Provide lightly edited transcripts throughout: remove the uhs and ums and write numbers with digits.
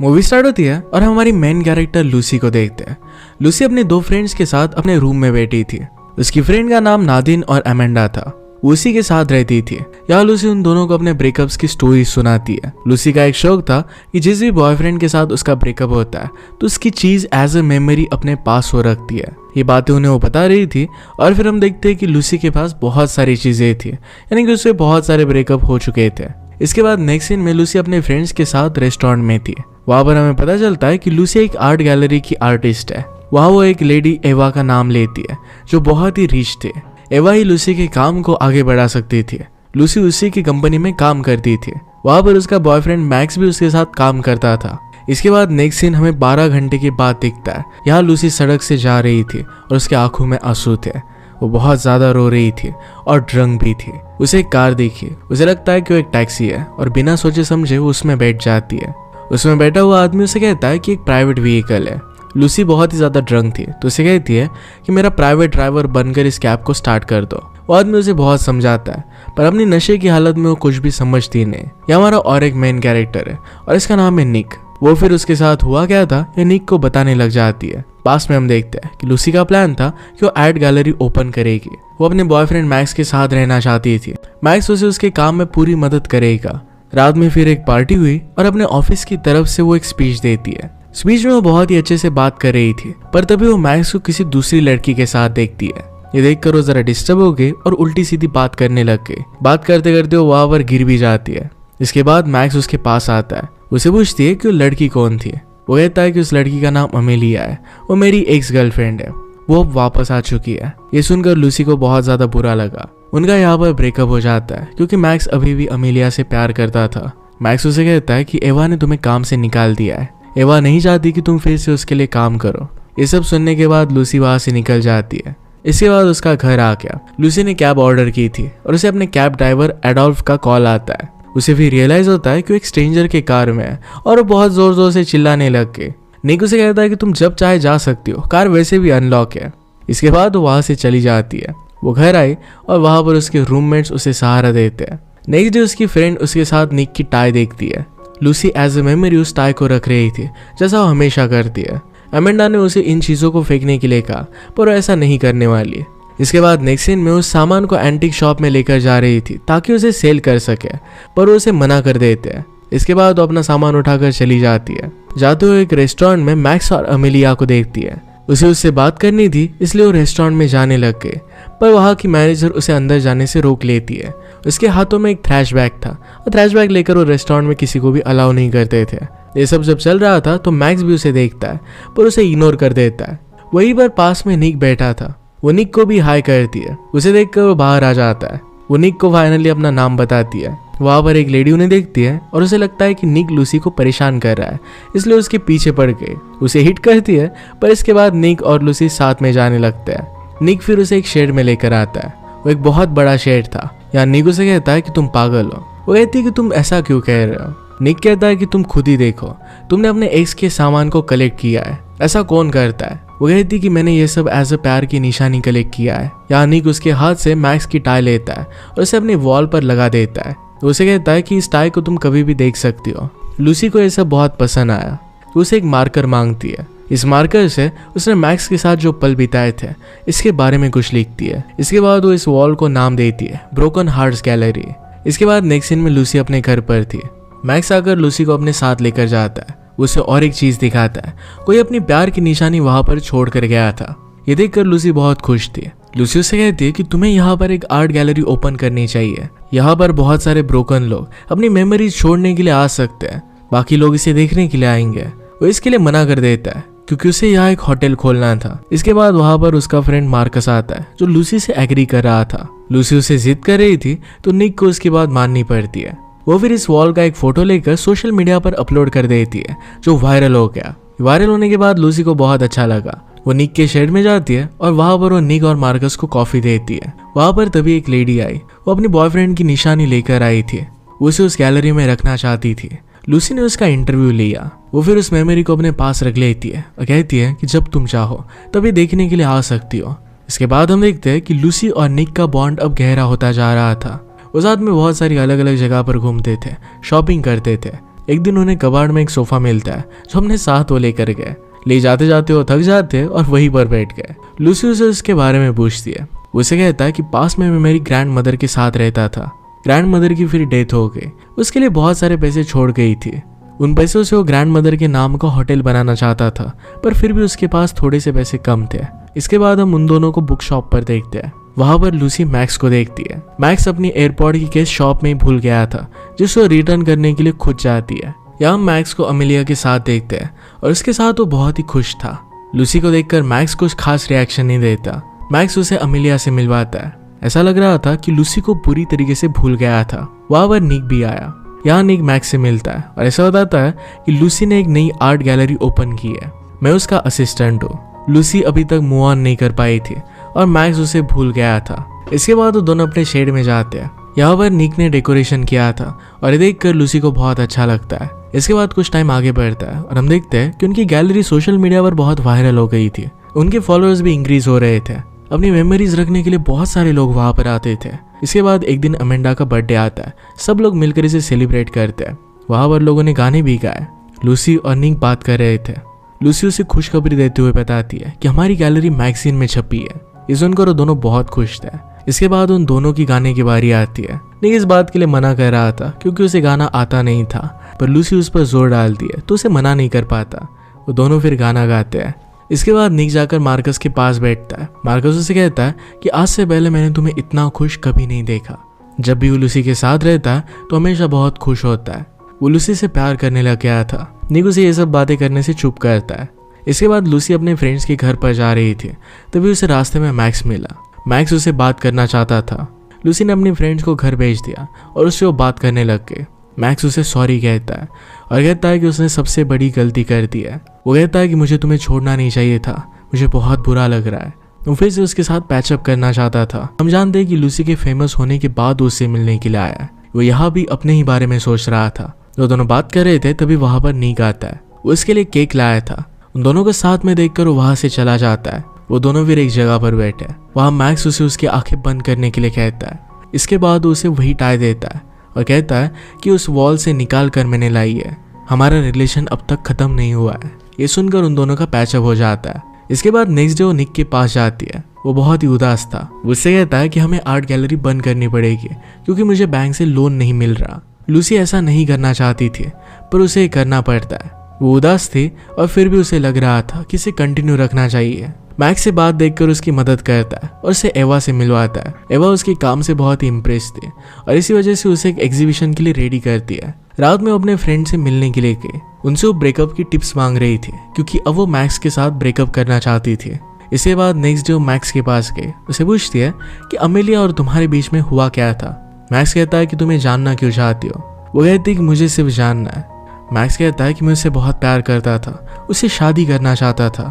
Movie start होती है और हमारी मेन कैरेक्टर लूसी को देखते हैं। लूसी अपने दो फ्रेंड्स के साथ अपने रूम में बैठी थी। उसकी फ्रेंड का नाम नादिन और अमेंडा था। वो उसी के साथ रहती थी। यहाँ लूसी उन दोनों को अपने ब्रेकअप्स की स्टोरी सुनाती है। लूसी का एक शौक था कि जिस भी बॉयफ्रेंड के साथ उसका ब्रेकअप होता है तो उसकी चीज एज अ मेमोरी अपने पास हो रखती है। ये बातें उन्हें वो बता रही थी और फिर हम देखते हैं कि लूसी के पास बहुत सारी चीजें थी, यानी कि उससे बहुत सारे ब्रेकअप हो चुके थे। इसके बाद नेक्स्ट सीन में लूसी अपने फ्रेंड्स के साथ रेस्टोरेंट में थी। वहां पर हमें पता चलता है कि लूसी एक आर्ट गैलरी की आर्टिस्ट है। वहाँ वो एक लेडी एवा का नाम लेती है जो बहुत ही रिच थे। एवा ही लूसी के काम को आगे बढ़ा सकती थी। लूसी उसी की कंपनी में काम करती थी। वहां पर उसका बॉयफ्रेंड मैक्स भी उसके साथ काम करता था। इसके बाद नेक्स्ट सीन हमें 12 घंटे के बाद दिखता है। यहाँ लूसी सड़क से जा रही थी और उसके आंखों में आंसू थे। वो बहुत ज्यादा रो रही थी और ड्रंक भी थी। उसे एक कार दिखी। उसे लगता है कि वो एक टैक्सी है और बिना सोचे समझे वो उसमें बैठ जाती है। उसमें बैठा हुआ आदमी उसे कहता है कि एक प्राइवेट व्हीकल है। लूसी बहुत ही ज्यादा ड्रंक थी तो उसे कहती है कि मेरा प्राइवेट ड्राइवर बनकर इस कैब को स्टार्ट कर दो। वो आदमी उसे बहुत समझाता है पर अपनी नशे की हालत में वो कुछ भी समझती नहीं। ये हमारा और एक मेन कैरेक्टर है और इसका नाम है निक। वो फिर उसके साथ हुआ क्या था ये निक को बताने लग जाती है। पास में हम देखते हैं कि लूसी का प्लान था कि वो आर्ट गैलरी ओपन करेगी। वो अपने बॉयफ्रेंड मैक्स के साथ रहना चाहती थी। मैक्स उसे उसके काम में पूरी मदद करेगा। रात में फिर एक पार्टी हुई और अपने ऑफिस की तरफ से वो एक स्पीच देती है। स्पीच में वो बहुत ही अच्छे से बात कर रही थी पर तभी वो मैक्स को किसी दूसरी लड़की के साथ देखती है। ये देखकर वो जरा डिस्टर्ब हो गई और उल्टी सीधी बात करने लग गई। बात करते करते वो वहां पर गिर भी जाती है। इसके बाद मैक्स उसके पास आता है। उसे पूछती है कि वो लड़की कौन थी। वो कहता है कि उस लड़की का नाम अमेलिया है। वो मेरी एक्स गर्लफ्रेंड है। वो अब वापस आ चुकी है। ये सुनकर लूसी को बहुत ज्यादा बुरा लगा। उनका यहाँ पर ब्रेकअप हो जाता है क्योंकि मैक्स अभी भी अमेलिया से प्यार करता था। मैक्स उसे कहता है कि एवा ने तुम्हें काम से निकाल दिया है। एवा नहीं चाहती कि तुम फिर से उसके लिए काम करो। ये सब सुनने के बाद लूसी वहां से निकल जाती है। इसके बाद उसका घर आ गया। लूसी ने कैब ऑर्डर की थी और उसे अपने कैब ड्राइवर एडोल्फ का कॉल आता है। उसे फिर रियलाइज होता है कि वो एक स्ट्रेंजर के कार में है और वो बहुत जोर जोर से चिल्लाने लग गए। निक उसे कहता है कि तुम जब चाहे जा सकती हो, कार वैसे भी अनलॉक है। इसके बाद वो वहां से चली जाती है। वो घर आई और वहां पर उसके रूममेट्स उसे सहारा देते हैं। नेक्स्ट डे उसकी फ्रेंड उसके साथ निक की टाई देखती है। लूसी एज ए मेमोरी उस टाई को रख रही थी जैसा वो हमेशा करती है। अमेंडा ने उसे इन चीजों को फेंकने के लिए कहा पर वो ऐसा नहीं करने वाली। इसके बाद नेक्स्ट सीन में उस सामान को एंटीक शॉप में लेकर जा रही थी ताकि उसे सेल कर सके पर वो उसे मना कर देते हैं। इसके बाद वो अपना सामान उठाकर चली जाती है। जाते हुए एक रेस्टोरेंट में मैक्स और अमेलिया को देखती है। उसे उससे बात करनी थी इसलिए वो रेस्टोरेंट में जाने लग गए पर वहाँ की मैनेजर उसे अंदर जाने से रोक लेती है। उसके हाथों में एक थ्रैश बैग था और थ्रैश बैग लेकर वो रेस्टोरेंट में किसी को भी अलाउ नहीं करते थे। ये सब जब चल रहा था तो मैक्स भी उसे देखता है पर उसे इग्नोर कर देता है। वहीं पर पास में निक बैठा था। वो निक को भी हाई करती है। उसे देखकर वो बाहर आ जाता है। वो निक को फाइनली अपना नाम बताती है। वहां पर एक लेडी उन्हें देखती है और उसे लगता है कि निक लूसी को परेशान कर रहा है इसलिए उसके पीछे पड़ गई। उसे हिट करती है पर इसके बाद निक और लूसी साथ में जाने लगते हैं। निक फिर उसे एक शेड में लेकर आता है। वो एक बहुत बड़ा शेड था। यहाँ निक उसे कहता है कि तुम पागल हो। वो कहती है कि तुम ऐसा क्यों कह रहे हो। निक कहता है कि तुम खुद ही देखो, तुमने अपने एक्स के सामान को कलेक्ट किया है, ऐसा कौन करता है। वो कहती कि मैंने ये सब एज अ प्यार की निशानी कलेक्ट किया है। यहाँ निक उसके हाथ से मैक्स की टाई लेता है और उसे अपनी वॉल पर लगा देता है। उसे कहता है कि इस टाई को तुम कभी भी देख सकती हो। लूसी को ये सब बहुत पसंद आया तो उसे एक मार्कर मांगती है। इस मार्कर से उसने मैक्स के साथ जो पल बिताए थे इसके बारे में कुछ लिखती है। इसके बाद वो इस वॉल को नाम देती है ब्रोकन हार्ट्स गैलरी। इसके बाद नेक्स्ट सीन में लूसी अपने घर पर थी। मैक्स आकर लूसी को अपने साथ लेकर जाता है। उसे और एक चीज दिखाता है। कोई अपनी प्यार की निशानी वहां पर छोड़ कर गया था। ये देखकर लूसी बहुत खुश थी। लूसी उससे कहती है कि तुम्हें यहाँ पर एक आर्ट गैलरी ओपन करनी चाहिए। यहाँ पर बहुत सारे ब्रोकन लोग अपनी मेमोरीज छोड़ने के लिए आ सकते हैं, बाकी लोग इसे देखने के लिए आएंगे। वो इसके लिए मना कर देता है क्योंकि उसे यहाँ एक होटल खोलना था। इसके बाद वहां पर उसका फ्रेंड मार्कस आता है जो लूसी से एग्री कर रहा था। लूसी उसे जिद कर रही थी तो निक को उसकी बात माननी पड़ती है। वो फिर इस वॉल का एक फोटो लेकर सोशल मीडिया पर अपलोड कर देती है जो वायरल हो गया। वायरल होने के बाद लूसी को बहुत अच्छा लगा। वो निक के शेड में जाती है और वहां पर वो निक और मार्कस को कॉफी देती है। वहां पर तभी एक लेडी आई। वो अपनी बॉयफ्रेंड की निशानी लेकर आई थी। उसे उस गैलरी में रखना चाहती थी। लूसी ने उसका इंटरव्यू लिया। वो फिर उस मेमोरी को अपने पास रख लेती है और कहती है कि जब तुम चाहो तभी देखने के लिए आ सकती हो। इसके बाद हम देखते हैं कि लूसी और निक का बॉन्ड अब गहरा होता जा रहा था। वो साथ में बहुत सारी अलग अलग जगह पर घूमते थे, शॉपिंग करते थे। एक दिन उन्हें कबाड़ में एक सोफा मिलता है जो हमने साथ वो लेकर गए। ले जाते जाते वो थक जाते और वहीं पर बैठ गए। लूसी उसे उसके बारे में पूछती है। उसे कहता है कि पास में मैं मेरी ग्रैंड मदर के साथ रहता था। ग्रैंड मदर की फिर डेथ हो गई। उसके लिए बहुत सारे पैसे छोड़ गई थी। उन पैसों से वो ग्रैंड मदर के नाम का होटल बनाना चाहता था, पर फिर भी उसके पास थोड़े से पैसे कम थे। इसके बाद हम उन दोनों को बुक शॉप पर देखते हैं। वहां पर लूसी मैक्स को देखती है। मैक्स अपनी एयरपोर्ट की केस शॉप में ही भूल गया था, जिसको रिटर्न करने के लिए खुद जाती है। यहाँ मैक्स को अमेलिया के साथ देखते हैं और उसके साथ वो बहुत ही खुश था। लूसी को देखकर मैक्स कुछ खास रिएक्शन नहीं देता। मैक्स उसे अमेलिया से मिलवाता है। ऐसा लग रहा था कि लूसी को पूरी तरीके से भूल गया था। वहां पर निक भी आया। यहाँ निक मैक्स से मिलता है और ऐसा बताता है कि लूसी ने एक नई आर्ट गैलरी ओपन की है। मैं उसका असिस्टेंट हूँ। लूसी अभी तक मूव ऑन नहीं कर पाई थी और मैक्स उसे भूल गया था। इसके बाद वो दोनों अपने शेड में जाते हैं। यहाँ पर निक ने डेकोरेशन किया था और ये देखकर लूसी को बहुत अच्छा लगता है। इसके बाद कुछ टाइम आगे बढ़ता है और हम देखते हैं कि उनकी गैलरी सोशल मीडिया पर बहुत वायरल हो गई थी। उनके फॉलोअर्स भी इंक्रीज हो रहे थे। अपनी मेमोरीज रखने के लिए बहुत सारे लोग वहां पर आते थे। इसके बाद एक दिन अमेंडा का बर्थडे आता है। सब लोग मिलकर इसे सेलिब्रेट करते हैं। वहां पर लोगों ने गाने भी गाए। लूसी और निक बात कर रहे थे। लूसी उसे खुशखबरी देते हुए बताती है कि हमारी गैलरी मैगजीन में छपी है। ये सुनकर वो दोनों बहुत खुश थे। इसके बाद उन दोनों की गाने की बारी आती है। निक इस बात के लिए मना कर रहा था क्योंकि उसे गाना आता नहीं था, पर लूसी उस पर जोर डालती है तो उसे मना नहीं कर पाता। वो दोनों फिर गाना गाते हैं। इसके बाद निक जाकर मार्कस के पास बैठता है। मार्कस उसे कहता है कि आज से पहले मैंने तुम्हें इतना खुश कभी नहीं देखा। जब भी वो लूसी के साथ रहता है तो हमेशा बहुत खुश होता है। वो लूसी से प्यार करने लग गया था। निक उसे ये सब बातें करने से चुप करता है। इसके बाद लूसी अपने फ्रेंड्स के घर पर जा रही थी, तभी उसे रास्ते में मैक्स मिला। मैक्स उसे बात करना चाहता था। लूसी ने अपने फ्रेंड्स को घर भेज दिया और उससे वो बात करने लग गए। मैक्स उसे सॉरी कहता है और कहता है कि उसने सबसे बड़ी गलती कर दी है। वो कहता है कि मुझे तुम्हें छोड़ना नहीं चाहिए था, मुझे बहुत बुरा लग रहा है। वो फिर से उसके साथ पैचअप करना चाहता था। हम जानते हैं कि लूसी के फेमस होने के बाद उससे मिलने के लिए आया है। वो यहाँ भी अपने ही बारे में सोच रहा था। जो दोनों बात कर रहे थे तभी वहां पर निक आता है। वो इसके लिए केक लाया था। उन दोनों को साथ में देखकर वो वहां से चला जाता है। वो दोनों फिर एक जगह पर बैठे। वहां मैक्स उसे उसकी आंखें बंद करने के लिए कहता है। इसके बाद उसे वही टाई देता है और कहता है कि उस वॉल से निकाल कर मैंने लाई है। हमारा रिलेशन अब तक खत्म नहीं हुआ है। ये सुनकर उन दोनों का पैचअप हो जाता है। इसके बाद नेक्स्ट डे वो निक के पास जाती है। वो बहुत ही उदास था। उससे कहता है कि हमें आर्ट गैलरी बंद करनी पड़ेगी क्योंकि मुझे बैंक से लोन नहीं मिल रहा। लूसी ऐसा नहीं करना चाहती थी, पर उसे करना पड़ता है। वो उदास थी और फिर भी उसे लग रहा था कि इसे कंटिन्यू रखना चाहिए। मैक्स से बात देखकर उसकी मदद करता है और उसे एवा से मिलवाता है। एवा उसके काम से बहुत ही इम्प्रेस थी और इसी वजह से उसे एक एग्जीबिशन के लिए रेडी करती है। रात में वो अपने फ्रेंड से मिलने के लिए गई। उनसे वो ब्रेकअप की टिप्स मांग रही थी क्योंकि अब वो मैक्स के साथ ब्रेकअप करना चाहती थी। इसके बाद नेक्स्ट डे वो मैक्स के पास गई। उसे पूछती है कि अमेलिया और तुम्हारे बीच में हुआ क्या था। मैक्स कहता है कि तुम्हें जानना क्यों चाहती हो। वो कहती है कि मुझे सिर्फ जानना है। मैक्स कहता है कि मैं उससे बहुत प्यार करता था, उससे शादी करना चाहता था।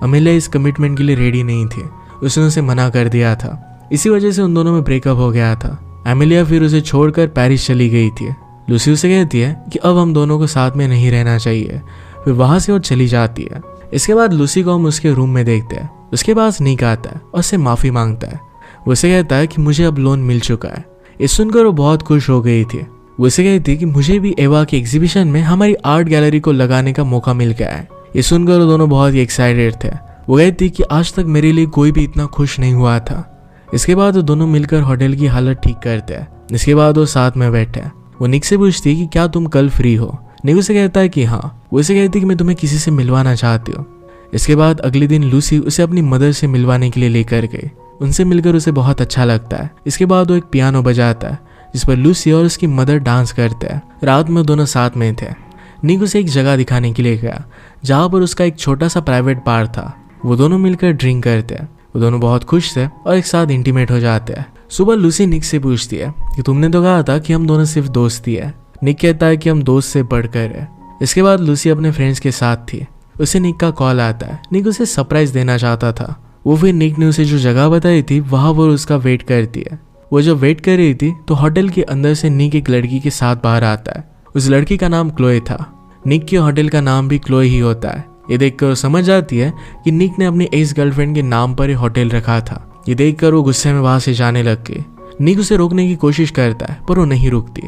अमेलिया इस कमिटमेंट के लिए रेडी नहीं थी। उसने उसे मना कर दिया था। इसी वजह से उन दोनों में ब्रेकअप हो गया था। अमेलिया फिर उसे छोड़कर पेरिस चली गई थी। लूसी उसे कहती है कि अब हम दोनों को साथ में नहीं रहना चाहिए। फिर वहां से वो चली जाती है। इसके बाद लूसी को हम उसके रूम में देखते हैं। उसके पास निक आता है और उससे माफी मांगता है। वो उसे कहता है कि मुझे अब लोन मिल चुका है। ये सुनकर वो बहुत खुश हो गई थी। वो उसे कहती कि मुझे भी एवा के एग्जीबिशन में हमारी आर्ट गैलरी को लगाने का मौका मिल गया है। ये सुनकर वो दोनों बहुत ही एक्साइटेड थे। वो कहती कि आज तक मेरे लिए कोई भी इतना खुश नहीं हुआ था। इसके बाद वो दोनों मिलकर होटल की हालत ठीक करते हैं। इसके बाद वो साथ में बैठे। वो निक से पूछती कि क्या तुम कल फ्री हो। निक उसे कहता है कि हाँ। वो उसे कहती कि मैं तुम्हें किसी से मिलवाना चाहती हूँ। इसके बाद अगले दिन लूसी उसे अपनी मदर से मिलवाने के लिए लेकर गई। उनसे मिलकर उसे बहुत अच्छा लगता है। इसके बाद वो एक पियानो बजाता है जिस पर लूसी और उसकी मदर डांस करते हैं। रात में दोनों साथ में थे। निक उसे एक जगह दिखाने के लिए गया जहाँ पर उसका एक छोटा सा प्राइवेट बार था। वो दोनों मिलकर ड्रिंक करते हैं। वो दोनों बहुत खुश थे और एक साथ इंटीमेट हो जाते हैं। सुबह लूसी निक से पूछती है कि तुमने तो कहा था कि हम दोनों सिर्फ दोस्ती है। निक कहता है कि हम दोस्त से बढ़कर है। इसके बाद लूसी अपने फ्रेंड्स के साथ थी। उसे निक का कॉल आता है। निक उसे सरप्राइज देना चाहता था। वो फिर निक ने उसे जो जगह बताई थी वहां पर उसका वेट करती है। वो जब वेट कर रही थी तो होटल के अंदर से निक एक लड़की के साथ बाहर आता है। उस लड़की का नाम क्लोए था। निक के होटल का नाम भी क्लोए ही होता है। ये देखकर वो समझ जाती है कि निक ने अपनी एक्स गर्लफ्रेंड के नाम पर होटल रखा था। ये देखकर वो गुस्से में वहां से जाने लग गई। निक उसे रोकने की कोशिश करता है पर वो नहीं रुकती।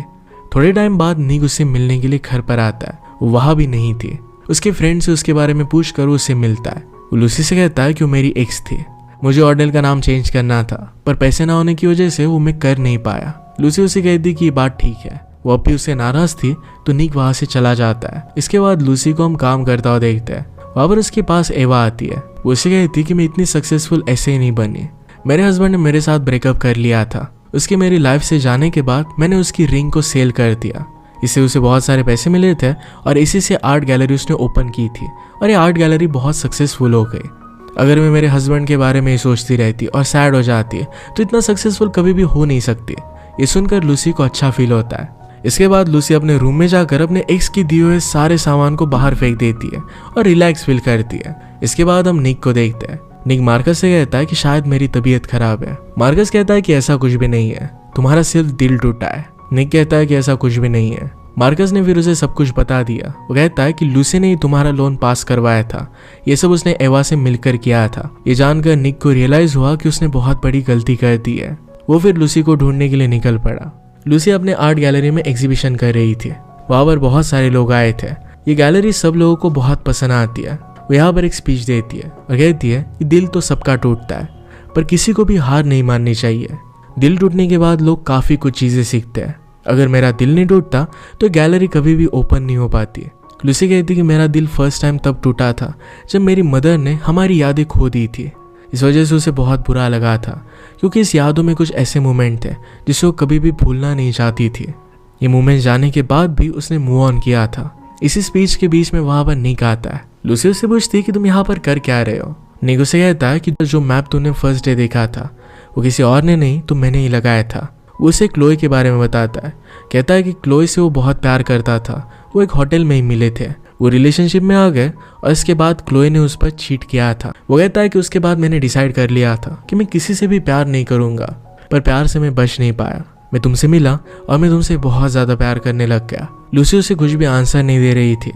थोड़े टाइम बाद निक उससे मिलने के लिए घर पर आता है। वो वहां भी नहीं थी। उसके फ्रेंड से उसके बारे में पूछ कर उससे मिलता है। वो लूसी से कहता है कि वो मेरी एक्स थी, मुझे ऑर्डल का नाम चेंज करना था, पर पैसे ना होने की वजह से वो मैं कर नहीं पाया। लूसी उसे कहती कि ये बात ठीक है। वो अब भी उससे नाराज थी तो निक वहां से चला जाता है। इसके बाद लूसी को हम काम करता हुआ देखते हैं। वहां पर उसके पास एवा आती है। वो उसे कहती कि मैं इतनी सक्सेसफुल ऐसे ही नहीं बनी, मेरे हस्बैंड ने मेरे साथ ब्रेकअप कर लिया था, उसके मेरी लाइफ से जाने के बाद मैंने उसकी रिंग को सेल कर दिया। इससे उसे बहुत सारे पैसे मिले थे और इसी से आर्ट गैलरी उसने ओपन की थी और ये आर्ट गैलरी बहुत सक्सेसफुल हो गई। अगर मैं मेरे हस्बैंड के बारे में ही सोचती रहती और सैड हो जाती तो इतना सक्सेसफुल कभी भी हो नहीं सकती। ये सुनकर लूसी को अच्छा फील होता है। इसके बाद लूसी अपने रूम में जाकर अपने एक्स की दिए हुए सारे सामान को बाहर फेंक देती है और रिलैक्स फील करती है। इसके बाद हम निक को देखते हैं। निक मार्कस से कहता है कि शायद मेरी तबीयत खराब है। मार्कस कहता है कि ऐसा कुछ भी नहीं है, तुम्हारा सिर्फ दिल टूटा है। निक कहता है कि ऐसा कुछ भी नहीं है। मार्कस ने फिर उसे सब कुछ बता दिया। वो कहता है कि लूसी ने ही तुम्हारा लोन पास करवाया था, ये सब उसने एवा से मिलकर किया था। ये जानकर निक को रियलाइज हुआ कि उसने बहुत बड़ी गलती कर दी है। वो फिर लूसी को ढूंढने के लिए निकल पड़ा। लूसी अपने आर्ट गैलरी में एग्जीबिशन कर रही थी। वहां पर बहुत सारे लोग आए थे। ये गैलरी सब लोगों को बहुत पसंद आती है। वो यहाँ पर एक स्पीच देती है और कहती है कि दिल तो सबका टूटता है, पर किसी को भी हार नहीं माननी चाहिए। दिल टूटने के बाद लोग काफी कुछ चीजें सीखते हैं। अगर मेरा दिल नहीं टूटता तो गैलरी कभी भी ओपन नहीं हो पाती। लूसी कहती कि मेरा दिल फर्स्ट टाइम तब टूटा था जब मेरी मदर ने हमारी यादें खो दी थी। इस वजह से उसे बहुत बुरा लगा था, क्योंकि इस यादों में कुछ ऐसे मोमेंट थे जिसे वो कभी भी भूलना नहीं चाहती थी। ये मोमेंट जाने के बाद भी उसने मूव ऑन किया था। इसी स्पीच के बीच में वहां पर निक आता है। लूसी उससे पूछती कि तुम यहाँ पर कर क्या रहे हो। निक उसे कहता है कि जो मैप तूने फर्स्ट डे देखा था वो किसी और ने नहीं तो मैंने ही लगाया था। वो उसे क्लोए के बारे में बताता है। कहता है कि क्लोए से वो बहुत प्यार करता था, वो एक होटल में ही मिले थे, वो रिलेशनशिप में आ गए और इसके बाद क्लोए ने उस पर चीट किया था। वो कहता है कि उसके बाद मैंने डिसाइड कर लिया था कि मैं किसी से भी प्यार नहीं करूंगा, पर प्यार से मैं बच नहीं पाया। मैं तुमसे मिला और मैं तुमसे बहुत ज्यादा प्यार करने लग गया। लूसी उसे कुछ भी आंसर नहीं दे रही थी,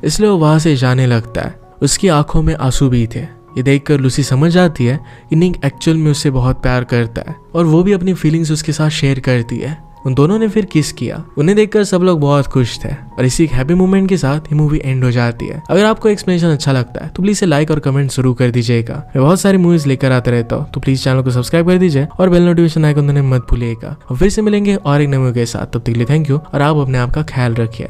इसलिए वो वहां से जाने लगता है। उसकी आंखों में आंसू भी थे। ये देखकर लूसी समझ जाती है कि निक एक्चुअल में उससे बहुत प्यार करता है और वो भी अपनी फीलिंग्स उसके साथ शेयर करती है। उन दोनों ने फिर किस किया। उन्हें देखकर सब लोग बहुत खुश थे और इसी हैप्पी मोमेंट के साथ ये मूवी एंड हो जाती है। अगर आपको एक्सप्लेनेशन अच्छा लगता है तो प्लीज लाइक और कमेंट जरूर कर दीजिएगा। मैं बहुत सारी मूवीज लेकर आता रहता हूँ, तो प्लीज चैनल को सब्सक्राइब कर दीजिए और बेल नोटिफिकेशन आइकन देना मत भूलिएगा। और फिर से मिलेंगे और एक नई मूवी के साथ। तब तक के लिए थैंक यू और आप अपने आप का ख्याल रखिए।